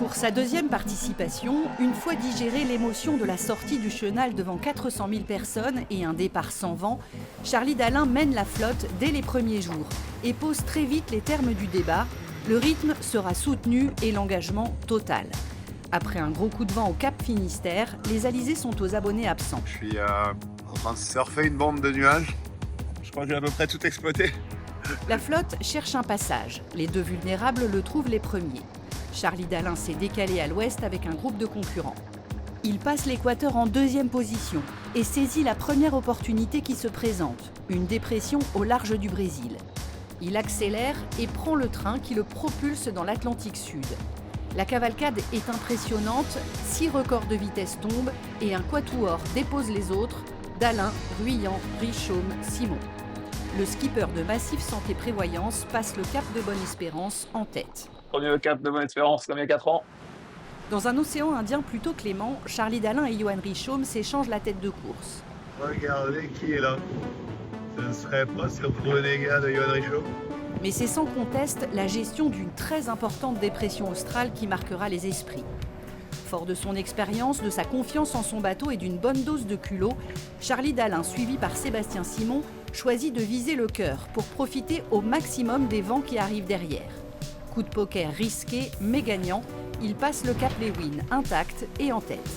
Pour sa deuxième participation, une fois digérée l'émotion de la sortie du chenal devant 400 000 personnes et un départ sans vent, Charlie Dalin mène la flotte dès les premiers jours et pose très vite les termes du débat. Le rythme sera soutenu et l'engagement total. Après un gros coup de vent au Cap Finistère, les alizés sont aux abonnés absents. Je suis en train de surfer une bande de nuages. Je crois que j'ai à peu près tout exploité. La flotte cherche un passage. Les deux vulnérables le trouvent les premiers. Charlie Dalin s'est décalé à l'ouest avec un groupe de concurrents. Il passe l'équateur en deuxième position et saisit la première opportunité qui se présente, une dépression au large du Brésil. Il accélère et prend le train qui le propulse dans l'Atlantique Sud. La cavalcade est impressionnante, 6 records de vitesse tombent et un quatuor dépose les autres, Dalin, Ruyant, Richaume, Simon. Le skipper de Massif Santé Prévoyance passe le cap de Bonne-Espérance en tête. Premier cap de Bonne-Espérance comme il y a 4 ans. Dans un océan Indien plutôt clément, Charlie Dalin et Johan Richaume s'échangent la tête de course. Regardez qui est là. Ce ne serait pas ce renégat de Johan Richaume. Mais c'est sans conteste la gestion d'une très importante dépression australe qui marquera les esprits. Fort de son expérience, de sa confiance en son bateau et d'une bonne dose de culot, Charlie Dalin, suivi par Sébastien Simon, choisit de viser le cœur pour profiter au maximum des vents qui arrivent derrière. Coup de poker risqué mais gagnant, il passe le Cap Lewin intact et en tête.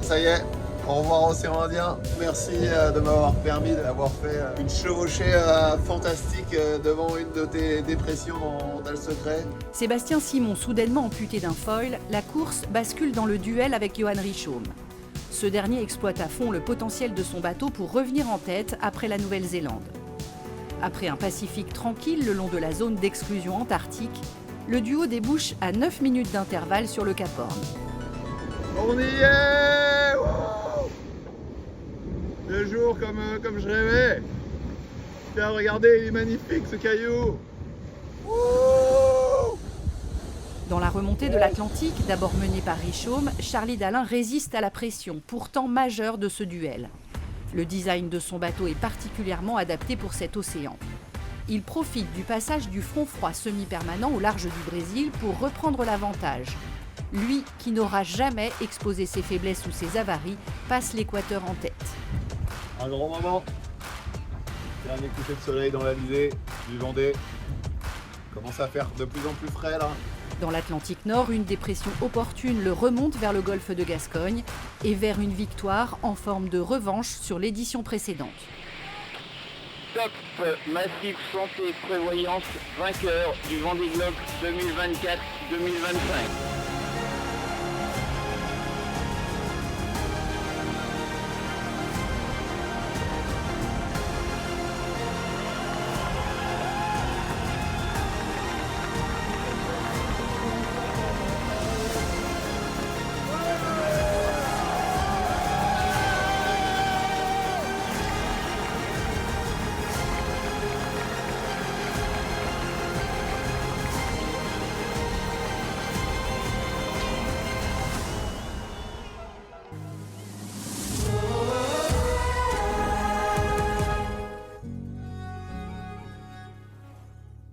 Ça y est, au revoir Océan Indien. Merci de m'avoir permis d'avoir fait une chevauchée fantastique devant une de tes dépressions dont t'as le secret. Sébastien Simon, soudainement amputé d'un foil, la course bascule dans le duel avec Johan Richaume. Ce dernier exploite à fond le potentiel de son bateau pour revenir en tête après la Nouvelle-Zélande. Après un Pacifique tranquille le long de la zone d'exclusion antarctique, le duo débouche à 9 minutes d'intervalle sur le Cap Horn. On y est! Wow, le jour comme je rêvais. Tiens, regardez, il est magnifique ce caillou. Wow. Dans la remontée de l'Atlantique, d'abord menée par Richaume, Charlie Dalin résiste à la pression, pourtant majeure de ce duel. Le design de son bateau est particulièrement adapté pour cet océan. Il profite du passage du front froid semi-permanent au large du Brésil pour reprendre l'avantage. Lui, qui n'aura jamais exposé ses faiblesses ou ses avaries, passe l'équateur en tête. Un grand moment. Dernier coucher de soleil dans l'Alizé, du Vendée. Commence à faire de plus en plus frais là. Dans l'Atlantique Nord, une dépression opportune le remonte vers le golfe de Gascogne et vers une victoire en forme de revanche sur l'édition précédente. Top Massif Santé Prévoyance, vainqueur du Vendée Globe 2024-2025.